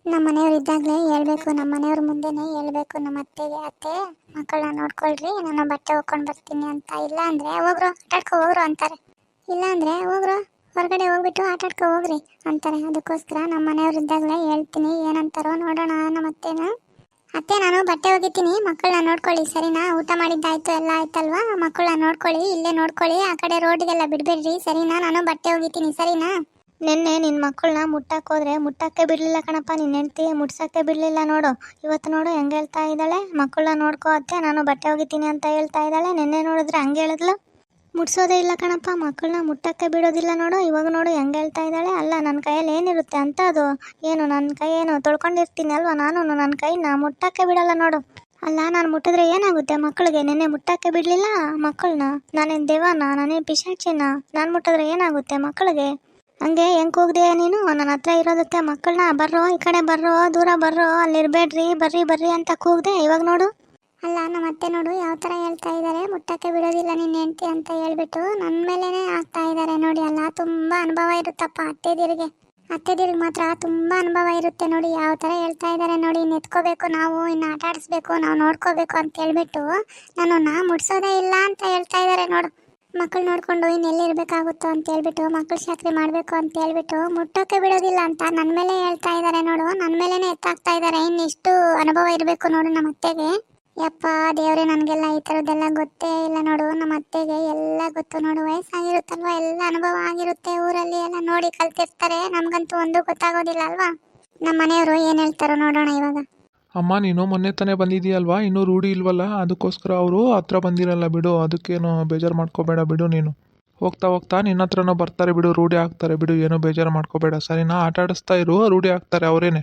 ನಮ್ಮ ಮನೆಯವ್ರು ಇದ್ದಾಗಲೇ ಹೇಳ್ಬೇಕು, ನಮ್ಮ ಮನೆಯವ್ರ ಮುಂದೆನೇ ಹೇಳ್ಬೇಕು ನಮ್ಮ ಅತ್ತೆಗೆ, ಅತ್ತೆ ಮಕ್ಕಳನ್ನ ನೋಡ್ಕೊಳ್ರಿ, ನಾನು ಬಟ್ಟೆ ಹೋಗ್ಕೊಂಡು ಬರ್ತೀನಿ ಅಂತ. ಇಲ್ಲ ಅಂದರೆ ಹೋಗ್ರು ಆಟಾಡ್ಕೊ ಹೋಗ್ರು ಅಂತಾರೆ. ಇಲ್ಲ ಅಂದರೆ ಹೋಗ್ರು ಹೊರಗಡೆ ಹೋಗ್ಬಿಟ್ಟು ಆಟಾಡ್ಕೊ ಹೋಗ್ರಿ ಅಂತಾರೆ. ಅದಕ್ಕೋಸ್ಕರ ನಮ್ಮ ಮನೆಯವ್ರು ಇದ್ದಾಗಲೇ ಹೇಳ್ತೀನಿ, ಏನಂತಾರೋ ನೋಡೋಣ ನಮ್ಮ ಅತ್ತೆನ. ಅತ್ತೆ ನಾನು ಬಟ್ಟೆ ಒಗಿತೀನಿ, ಮಕ್ಕಳನ್ನ ನೋಡ್ಕೊಳ್ಳಿ ಸರಿನಾ? ಊಟ ಮಾಡಿದ್ದಾಯ್ತು ಎಲ್ಲ ಆಯ್ತಲ್ವಾ? ಮಕ್ಕಳನ್ನ ನೋಡ್ಕೊಳ್ಳಿ, ಇಲ್ಲೇ ನೋಡ್ಕೊಳ್ಳಿ, ಆ ಕಡೆ ರೋಡ್ಗೆಲ್ಲ ಬಿಡಬೇಡ್ರಿ ಸರಿನಾ? ನಾನು ಬಟ್ಟೆ ಒಗಿತೀನಿ ಸರಿನಾ? ನಿನ್ನೆ ನಿನ್ನ ಮಕ್ಕಳನ್ನ ಮುಟ್ಟಕ್ಕೆ ಮುಟ್ಟಕ್ಕೆ ಬಿಡಲಿಲ್ಲ ಕಣಪ್ಪ, ನಿನ್ನ ಹೆಂಡ್ತಿ ಮುಟ್ಸೋಕ್ಕೆ ಬಿಡಲಿಲ್ಲ ನೋಡು. ಇವತ್ತು ನೋಡು ಹೆಂಗೆ ಹೇಳ್ತಾ ಇದ್ದಾಳೆ, ಮಕ್ಕಳನ್ನ ನೋಡ್ಕೋ ಅತ್ತೆ ನಾನು ಬಟ್ಟೆ ಒಗಿತೀನಿ ಅಂತ ಹೇಳ್ತಾ ಇದ್ದಾಳೆ. ನಿನ್ನೆ ನೋಡಿದ್ರೆ ಹಂಗೆ ಹೇಳಿದ್ಲು, ಮುಟ್ಸೋದೇ ಇಲ್ಲ ಕಣಪ್ಪ, ಮಕ್ಕಳನ್ನ ಮುಟ್ಟಕ್ಕೆ ಬಿಡೋದಿಲ್ಲ ನೋಡು. ಇವಾಗ ನೋಡು ಹೆಂಗೆ ಹೇಳ್ತಾ ಇದ್ದಾಳೆ. ಅಲ್ಲ ನನ್ನ ಕೈಯಲ್ಲಿ ಏನಿರುತ್ತೆ ಅಂತ ಅದು ಏನು, ನನ್ನ ಕೈ ಏನು ತೊಳ್ಕೊಂಡಿರ್ತೀನಿ ಅಲ್ವಾ ನಾನು, ನನ್ನ ಕೈನ ಮುಟ್ಟಕ್ಕೆ ಬಿಡಲ್ಲ ನೋಡು. ಅಲ್ಲ ನಾನು ಮುಟ್ಟಿದ್ರೆ ಏನಾಗುತ್ತೆ ಮಕ್ಕಳಿಗೆ? ನಿನ್ನೆ ಮುಟ್ಟಕ್ಕೆ ಬಿಡಲಿಲ್ಲ ಮಕ್ಕಳನ್ನ, ನಾನೇನು ದೇವನ, ನಾನೇನು ಪಿಶಾಚಿನ? ನಾನು ಮುಟ್ಟಿದ್ರೆ ಏನಾಗುತ್ತೆ ಮಕ್ಕಳಿಗೆ? ಹಂಗೆ ಹೆಂಗೆ ಹೋಗ್ದೆ ನೀನು ನನ್ನ ಹತ್ರ ಇರೋದಕ್ಕೆ? ಮಕ್ಕಳನ್ನ ಬರ್ರೋ ಈ ಕಡೆ ಬರ್ರೋ, ದೂರ ಬರ್ರೋ, ಅಲ್ಲಿರಬೇಡ್ರಿ, ಬರ್ರಿ ಬರ್ರಿ ಅಂತ ಕೂಗ್ದೆ. ಇವಾಗ ನೋಡು. ಅಲ್ಲ ನಮ್ಮ ಅತ್ತೆ ನೋಡು ಯಾವ ಥರ ಹೇಳ್ತಾ ಇದ್ದಾರೆ, ಮುಟ್ಟಕ್ಕೆ ಬಿಡೋದಿಲ್ಲ ನಿನ್ನ ಹೆಂಡ್ತಿ ಅಂತ ಹೇಳ್ಬಿಟ್ಟು ನನ್ನ ಮೇಲೇ ಆಗ್ತಾ ಇದ್ದಾರೆ ನೋಡಿ. ಅಲ್ಲ ತುಂಬ ಅನುಭವ ಇರುತ್ತಪ್ಪ ಅತ್ತೆದಿರಿಗೆ ಮಾತ್ರ ತುಂಬ ಅನುಭವ ಇರುತ್ತೆ ನೋಡಿ. ಯಾವ ಥರ ಹೇಳ್ತಾ ಇದ್ದಾರೆ ನೋಡಿ, ಇನ್ನು ಎತ್ಕೋಬೇಕು ನಾವು, ಇನ್ನು ಆಟ ಆಡಿಸ್ಬೇಕು ನಾವು, ನೋಡ್ಕೋಬೇಕು ಅಂತ ಹೇಳ್ಬಿಟ್ಟು ನನ್ನನ್ನು ಮುಟ್ಸೋದೇ ಇಲ್ಲ ಅಂತ ಹೇಳ್ತಾ ಇದ್ದಾರೆ ನೋಡು. ಮಕ್ಕಳು ನೋಡ್ಕೊಂಡು ಇನ್ನೆಲ್ಲಿರ್ಬೇಕಾಗುತ್ತೋ ಅಂತ ಹೇಳ್ಬಿಟ್ಟು, ಮಕ್ಕಳು ಚಾಕರಿ ಮಾಡಬೇಕು ಅಂತ ಹೇಳ್ಬಿಟ್ಟು ಮುಟ್ಟೋಕೆ ಬಿಡೋದಿಲ್ಲ ಅಂತ ನನ್ನ ಮೇಲೆ ಹೇಳ್ತಾ ಇದ್ದಾರೆ ನೋಡು. ನನ್ನ ಮೇಲೇ ಎತ್ತಾಗ್ತಾ ಇದ್ದಾರೆ. ಇನ್ನಿಷ್ಟು ಅನುಭವ ಇರಬೇಕು ನೋಡು ನಮ್ಮ ಅತ್ತೆಗೆ. ಯಪ್ಪ ದೇವ್ರೆ, ನನಗೆಲ್ಲ ಈ ಥರದ್ದೆಲ್ಲ ಗೊತ್ತೇ ಇಲ್ಲ ನೋಡು. ನಮ್ಮ ಅತ್ತೆಗೆ ಎಲ್ಲ ಗೊತ್ತು ನೋಡು, ವಯಸ್ಸಾಗಿರುತ್ತಲ್ವ, ಎಲ್ಲ ಅನುಭವ ಆಗಿರುತ್ತೆ, ಊರಲ್ಲಿ ಎಲ್ಲ ನೋಡಿ ಕಲ್ತಿರ್ತಾರೆ. ನಮಗಂತೂ ಒಂದು ಗೊತ್ತಾಗೋದಿಲ್ಲ ಅಲ್ವಾ? ನಮ್ಮ ಮನೆಯವರು ಏನು ಹೇಳ್ತಾರೋ ನೋಡೋಣ ಇವಾಗ. ಅಮ್ಮ ನೀನು ಮೊನ್ನೆ ತಾನೇ ಬಂದಿದ್ದೀಯಲ್ವಾ, ಇನ್ನೂ ರೂಢಿ ಇಲ್ವಲ್ಲ, ಅದಕ್ಕೋಸ್ಕರ ಅವರು ಹತ್ರ ಬಂದಿರಲ್ಲ ಬಿಡು. ಅದಕ್ಕೇನು ಬೇಜಾರು ಮಾಡ್ಕೋಬೇಡ ಬಿಡು. ನೀನು ಹೋಗ್ತಾ ಹೋಗ್ತಾ ನಿನ್ನ ಹತ್ರನೂ ಬರ್ತಾರೆ ಬಿಡು, ರೂಢಿ ಆಗ್ತಾರೆ ಬಿಡು, ಏನೂ ಬೇಜಾರು ಮಾಡ್ಕೋಬೇಡ ಸರಿನಾ? ಆಟ ಆಡಿಸ್ತಾ ಇರು, ರೂಢಿ ಆಗ್ತಾರೆ ಅವರೇನೆ.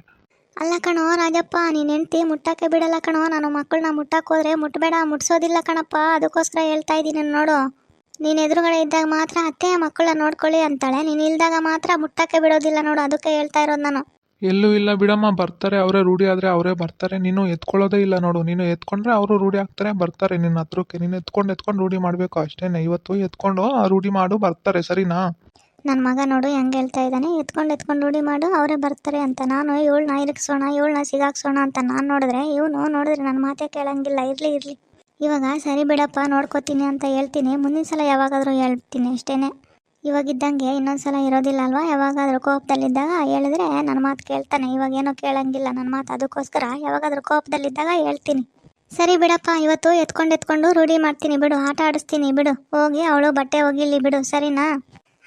ಅಲ್ಲ ಕಣೋ ರಾಜಪ್ಪ, ನೀನು ಹೆಂಡ್ತಿ ಮುಟ್ಟಕ್ಕೆ ಬಿಡಲ್ಲ ಕಣೋ. ನಾನು ಮಕ್ಕಳನ್ನ ಮುಟ್ಟಕ್ಕೆ ಹೋದ್ರೆ ಮುಟ್ಟಬೇಡ, ಮುಟ್ಸೋದಿಲ್ಲ ಕಣಪ್ಪ. ಅದಕ್ಕೋಸ್ಕರ ಹೇಳ್ತಾ ಇದ್ದೀನಿ ನೋಡು. ನೀನು ಎದುರುಗಡೆ ಇದ್ದಾಗ ಮಾತ್ರ ಅತ್ತೆ ಮಕ್ಕಳನ್ನ ನೋಡ್ಕೊಳ್ಳಿ ಅಂತಾಳೆ, ನೀನು ಇಲ್ದಾಗ ಮಾತ್ರ ಮುಟ್ಟಕ್ಕೆ ಬಿಡೋದಿಲ್ಲ ನೋಡು. ಅದಕ್ಕೆ ಹೇಳ್ತಾ ಇರೋದು ನಾನು. ಎಲ್ಲೂ ಇಲ್ಲ ಬಿಡಮ್ಮ, ಬರ್ತಾರೆ ಅವರೇ, ರೂಢಿ ಆದರೆ ಅವರೇ ಬರ್ತಾರೆ. ನೀನು ಎತ್ಕೊಳ್ಳೋದೇ ಇಲ್ಲ ನೋಡು. ನೀನು ಎತ್ಕೊಂಡ್ರೆ ಅವರು ರೂಢಿ ಆಗ್ತಾರೆ, ಬರ್ತಾರೆ ನಿನ್ನ ಹತ್ರಕ್ಕೆ. ನೀನು ಎತ್ಕೊಂಡು ರೂಢಿ ಮಾಡಬೇಕು ಅಷ್ಟೇನೆ. ಇವತ್ತು ಎತ್ಕೊಂಡು ರೂಢಿ ಮಾಡು, ಬರ್ತಾರೆ ಸರಿನಾ? ನನ್ನ ಮಗ ನೋಡು ಹೆಂಗೆ ಹೇಳ್ತಾ ಇದ್ದಾನೆ, ಎತ್ಕೊಂಡು ರೂಢಿ ಮಾಡು ಅವರೇ ಬರ್ತಾರೆ ಅಂತ. ನಾನು ಇವಳನ್ನ ಇರಿಕ್ಸೋಣ, ಇವಳನ್ನ ಸಿಗಾಕ್ಸೋಣ ಅಂತ ನಾನು ನೋಡಿದ್ರೆ, ಇವನು ನೋಡಿದ್ರೆ ನನ್ನ ಮಾತೇ ಕೇಳಂಗಿಲ್ಲ. ಇರಲಿ ಇವಾಗ ಸರಿ ಬಿಡಪ್ಪ, ನೋಡ್ಕೋತೀನಿ ಅಂತ ಹೇಳ್ತೀನಿ. ಮುಂದಿನ ಸಲ ಯಾವಾಗಾದರೂ ಹೇಳ್ತೀನಿ ಅಷ್ಟೇ. ಇವಾಗಿದ್ದಂಗೆ ಇನ್ನೊಂದು ಸಲ ಇರೋದಿಲ್ಲ ಅಲ್ವಾ? ಯಾವಾಗಾದರೂ ಕೋಪದಲ್ಲಿದ್ದಾಗ ಹೇಳಿದ್ರೆ ನನ್ನ ಮಾತು ಕೇಳ್ತಾನೆ. ಇವಾಗೇನೋ ಕೇಳಂಗಿಲ್ಲ ನನ್ನ ಮಾತು. ಅದಕ್ಕೋಸ್ಕರ ಯಾವಾಗಾದರೂ ಕೋಪದಲ್ಲಿದ್ದಾಗ ಹೇಳ್ತೀನಿ. ಸರಿ ಬಿಡಪ್ಪ, ಇವತ್ತು ಎತ್ಕೊಂಡು ರೂಢಿ ಮಾಡ್ತೀನಿ ಬಿಡು, ಆಟ ಆಡಿಸ್ತೀನಿ ಬಿಡು. ಹೋಗಿ ಅವಳು ಬಟ್ಟೆ ಒಗಿಲಿ ಬಿಡು ಸರಿನಾ?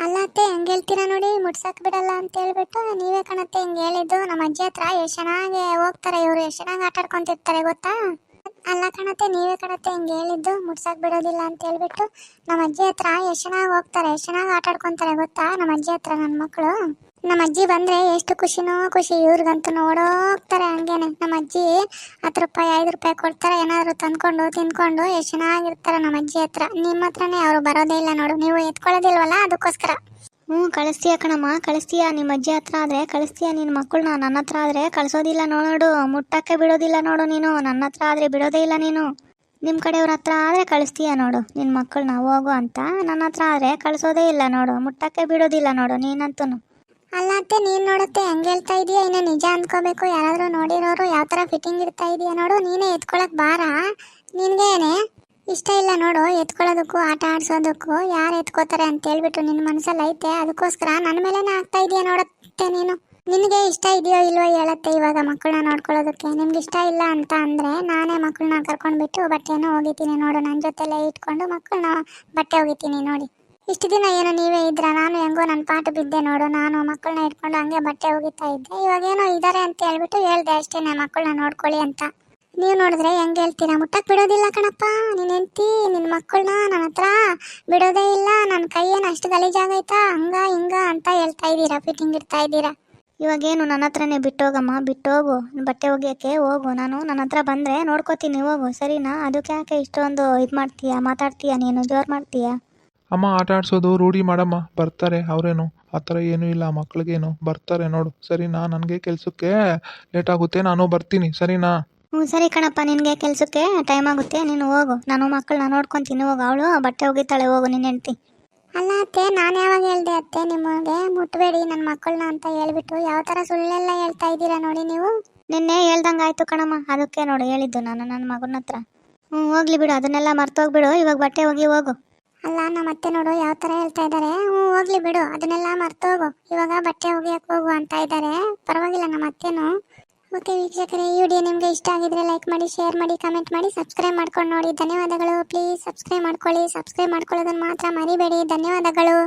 ಅಲ್ಲ ಅತ್ತೆ ಹೆಂಗೆ ಹೇಳ್ತೀರಾ ನೋಡಿ, ಮುಟ್ಸಕ್ಕೆ ಬಿಡಲ್ಲ ಅಂತ ಹೇಳ್ಬಿಟ್ಟು. ನೀವೇ ಕಣತ್ತೆ ಹಿಂಗೆ ಹೇಳಿದ್ದು. ನಮ್ಮ ಅಜ್ಜಿ ಹತ್ರ ಎಷ್ಟು ಚೆನ್ನಾಗಿ ಹೋಗ್ತಾರೆ ಇವರು, ಎಷ್ಟು ಚೆನ್ನಾಗಿ ಆಟ ಆಡ್ಕೊತಿರ್ತಾರೆ ಗೊತ್ತಾ? ಅಲ್ಲ ಕಣತ್ತೆ ನೀವೇ ಕಣತ್ತೆ ಹಿಂಗೆ ಹೇಳಿದ್ದು, ಮುಟ್ಸಕ್ಕೆ ಬಿಡೋದಿಲ್ಲ ಅಂತ ಹೇಳ್ಬಿಟ್ಟು. ನಮ್ಮ ಅಜ್ಜಿ ಹತ್ರ ಎಷ್ಟು ಚೆನ್ನಾಗಿ ಹೋಗ್ತಾರೆ, ಎಷ್ಟು ಚೆನ್ನಾಗಿ ಆಟ ಆಡ್ಕೊತಾರೆ ಗೊತ್ತಾ ನಮ್ಮ ಅಜ್ಜಿ ಹತ್ರ ನನ್ನ ಮಕ್ಕಳು. ನಮ್ಮ ಅಜ್ಜಿ ಬಂದರೆ ಎಷ್ಟು ಖುಷಿನೋ ಖುಷಿ, ಇವ್ರಿಗಂತೂ ನೋಡೋಗ್ತಾರೆ ಹಂಗೇನೆ. ನಮ್ಮ ಅಜ್ಜಿ 10 ರೂಪಾಯಿ 5 ರೂಪಾಯಿ ಕೊಡ್ತಾರೆ, ಏನಾದರೂ ತಂದ್ಕೊಂಡು ತಿನ್ಕೊಂಡು ಎಷ್ಟು ಚೆನ್ನಾಗಿರ್ತಾರೆ ನಮ್ಮ ಅಜ್ಜಿ ಹತ್ರ. ನಿಮ್ಮ ಹತ್ರನೇ ಅವರು ಬರೋದೇ ಇಲ್ಲ ನೋಡು, ನೀವು ಎತ್ಕೊಳ್ಳೋದಿಲ್ವಲ್ಲ ಅದಕ್ಕೋಸ್ಕರ. ಕಳಿಸ್ತೀಯ ಕಣಮ್ಮ, ಕಳಿಸ್ತೀಯ. ನಿಮ್ಮ ಅಜ್ಜಿ ಹತ್ರ ಆದರೆ ಕಳಿಸ್ತೀಯ ನಿನ್ನ ಮಕ್ಕಳನ್ನ. ನನ್ನ ಹತ್ರ ಆದರೆ ಕಳಿಸೋದಿಲ್ಲ ನೋಡು, ಮುಟ್ಟಕ್ಕೆ ಬಿಡೋದಿಲ್ಲ ನೋಡು. ನೀನು ನನ್ನ ಹತ್ರ ಆದರೆ ಬಿಡೋದೇ ಇಲ್ಲ ನೀನು. ನಿಮ್ಮ ಕಡೆಯವ್ರ ಹತ್ರ ಆದರೆ ಕಳಿಸ್ತೀಯ ನೋಡು ನಿನ್ನ ಮಕ್ಕಳನ್ನ ಹೋಗು ಅಂತ. ನನ್ನ ಹತ್ರ ಆದರೆ ಕಳಿಸೋದೇ ಇಲ್ಲ ನೋಡು, ಮುಟ್ಟಕ್ಕೆ ಬಿಡೋದಿಲ್ಲ ನೋಡು ನೀನಂತೂ. ಅಲ್ಲ ಅತ್ತೆ ನೀನು ನೋಡುತ್ತೆ ಹೆಂಗೆ ಹೇಳ್ತಾ ಇದೀಯ, ಇನ್ನು ನಿಜ ಅಂದ್ಕೋಬೇಕು. ಯಾರಾದರೂ ನೋಡಿರೋರು ಯಾವ ಥರ ಫಿಟ್ಟಿಂಗ್ ಇರ್ತಾ ಇದೆಯಾ ನೋಡು. ನೀನೇ ಎತ್ಕೊಳಕ್ಕೆ ಬಾರ, ನಿನಗೇನೆ ಇಷ್ಟ ಇಲ್ಲ ನೋಡು ಎತ್ಕೊಳ್ಳೋದಕ್ಕೂ ಆಟ ಆಡಿಸೋದಕ್ಕೂ. ಯಾರು ಎತ್ಕೋತಾರೆ ಅಂತ ಹೇಳ್ಬಿಟ್ಟು ನಿನ್ನ ಮನಸ್ಸಲ್ಲಿ ಐತೆ, ಅದಕ್ಕೋಸ್ಕರ ನನ್ನ ಮೇಲೇನೆ ಆಗ್ತಾ ಇದೆಯಾ ನೋಡುತ್ತೆ ನೀನು. ನಿನಗೆ ಇಷ್ಟ ಇದೆಯೋ ಇಲ್ವೋ ಹೇಳತ್ತೆ ಇವಾಗ ಮಕ್ಕಳನ್ನ ನೋಡ್ಕೊಳ್ಳೋದಕ್ಕೆ. ನಿಮ್ಗೆ ಇಷ್ಟ ಇಲ್ಲ ಅಂತ ಅಂದರೆ ನಾನೇ ಮಕ್ಕಳನ್ನ ಕರ್ಕೊಂಡ್ಬಿಟ್ಟು ಬಟ್ಟೆನೂ ಒಗಿತೀನಿ ನೋಡು, ನನ್ನ ಜೊತೆಲೇ ಇಟ್ಕೊಂಡು ಮಕ್ಕಳನ್ನ ಬಟ್ಟೆ ಒಗಿತೀನಿ ನೋಡಿ. ಇಷ್ಟು ದಿನ ಏನೋ ನೀವೇ ಇದ್ರ, ನಾನು ಹೆಂಗೋ ನನ್ನ ಪಾಠ ಬಿದ್ದೆ ನೋಡು. ನಾನು ಮಕ್ಕಳನ್ನ ಇಟ್ಕೊಂಡು ಹಂಗೆ ಬಟ್ಟೆ ಒಗಿತಾ ಇದ್ದೆ. ಇವಾಗೇನೋ ಇದ್ದಾರೆ ಅಂತ ಹೇಳ್ಬಿಟ್ಟು ಹೇಳ್ದೆ ಅಷ್ಟೇ, ಮಕ್ಕಳನ್ನ ನೋಡ್ಕೊಳ್ಳಿ ಅಂತ. ನೀವು ನೋಡಿದ್ರೆ ಹೆಂಗೆ ಹೇಳ್ತೀರಾ, ಮುಟ್ಟಕ್ಕೆ ಬಿಡೋದಿಲ್ಲ ಕಣಪ್ಪ ನೀನು ಹೆಂಡ್ತಿ. ನಿನ್ನ ಮಕ್ಕಳನ್ನ ನನ್ನ ಹತ್ರ ಬಿಡೋದೇ ಇಲ್ಲ, ನನ್ನ ಕೈ ಏನು ಅಷ್ಟು ಗಲೀಜಾಗೈತಾ ಹಂಗ ಹಿಂಗ ಅಂತ ಹೇಳ್ತಾ ಇದ್ದೀರಾ, ಫಿಟ್ಟಿಂಗ್ ಇಡ್ತಾ ಇದ್ದೀರಾ. ಇವಾಗೇನು ನನ್ನ ಹತ್ರನೇ ಬಿಟ್ಟೋಗಮ್ಮ, ಬಿಟ್ಟೋಗು, ಬಟ್ಟೆ ಒಗೆಯೋಕ್ಕೆ ಹೋಗು. ನಾನು ನನ್ನ ಹತ್ರ ಬಂದರೆ ನೋಡ್ಕೋತೀನಿ, ಹೋಗು ಸರಿನಾ? ಅದಕ್ಕೆ ಯಾಕೆ ಇಷ್ಟೊಂದು ಇದು ಮಾಡ್ತೀಯಾ, ಮಾತಾಡ್ತೀಯಾ, ನೀನು ಜೋರು ಮಾಡ್ತೀಯಾ? ಅಮ್ಮ ಆಟ ಆಡಿಸೋದು ರೂಢಿ ಮಾಡಮ್ಮ, ಬರ್ತಾರೆ ಅವರೇನು, ಆ ಥರ ಏನೂ ಇಲ್ಲ. ಮಕ್ಳಿಗೇನು ಬರ್ತಾರೆ ನೋಡು ಸರಿನಾ? ನನಗೆ ಕೆಲಸಕ್ಕೆ ಲೇಟ್ ಆಗುತ್ತೆ, ನಾನು ಬರ್ತೀನಿ ಸರಿನಾ? ಸರಿ ಕಣಪ್ಪ, ನಿನಗೆ ಕೆಲಸಕ್ಕೆ ಟೈಮ್ ಆಗುತ್ತೆ, ನೀನು ಹೋಗು. ನಾನು ಮಕ್ಕಳನ್ನ ನೋಡ್ಕೊತೀನಿ ಹೋಗು. ಅವಳು ಬಟ್ಟೆ ಒಗಿತಾಳೆ ಹೋಗು ನಿನ್ನ ಹೆಂಡ್ತಿ. ಅಲ್ಲ ಅತ್ತೆ, ನಾನು ಯಾವಾಗ ಹೇಳ್ದೆ ಅತ್ತೆ ನಿಮಗೆ ಮುಟ್ಬೇಡಿ ನನ್ನ ಮಕ್ಕಳನ್ನ ಅಂತ ಹೇಳ್ಬಿಟ್ಟು? ಯಾವ ಥರ ಸುಳ್ಳೆಲ್ಲ ಹೇಳ್ತಾ ಇದ್ದೀರಾ ನೋಡಿ ನೀವು. ನಿನ್ನೆ ಹೇಳ್ದಂಗೆ ಆಯ್ತು ಕಣಮ್ಮ, ಅದಕ್ಕೆ ನೋಡಿ ಹೇಳಿದ್ದು ನಾನು ನನ್ನ ಮಗನ ಹತ್ರ. ಹೋಗ್ಲಿ ಬಿಡು, ಅದನ್ನೆಲ್ಲ ಮರ್ತೋಗ್ಬಿಡು, ಇವಾಗ ಬಟ್ಟೆ ಹೋಗಿ ಹೋಗು. ಅಲ್ಲ ನಮ್ಮ ಅತ್ತೆ ನೋಡು ಯಾವ ಥರ ಹೇಳ್ತಾ ಇದ್ದಾರೆ. ಹೋಗ್ಲಿ ಬಿಡು, ಅದನ್ನೆಲ್ಲ ಮರ್ತೋಗು, ಇವಾಗ ಬಟ್ಟೆ ಒಗೆಯಕ್ಕೆ ಹೋಗು ಅಂತ ಇದ್ದಾರೆ. ಪರವಾಗಿಲ್ಲ ನಮ್ಮ ಅತ್ತೆನೂ. ಓಕೆ ವೀಕ್ಷಕರೇ, ಈ ವಿಡಿಯೋ ನಿಮಗೆ ಇಷ್ಟ ಆಗಿದ್ರೆ ಲೈಕ್ ಮಾಡಿ, ಶೇರ್ ಮಾಡಿ, ಕಮೆಂಟ್ ಮಾಡಿ, ಸಬ್ಸ್ಕ್ರೈಬ್ ಮಾಡ್ಕೊಂಡು ನೋಡಿ. ಧನ್ಯವಾದಗಳು. ಪ್ಲೀಸ್ ಸಬ್ಸ್ಕ್ರೈಬ್ ಮಾಡ್ಕೊಳ್ಳಿ. ಸಬ್ಸ್ಕ್ರೈಬ್ ಮಾಡ್ಕೊಳ್ಳೋದನ್ನು ಮಾತ್ರ ಮರಿಬೇಡಿ. ಧನ್ಯವಾದಗಳು.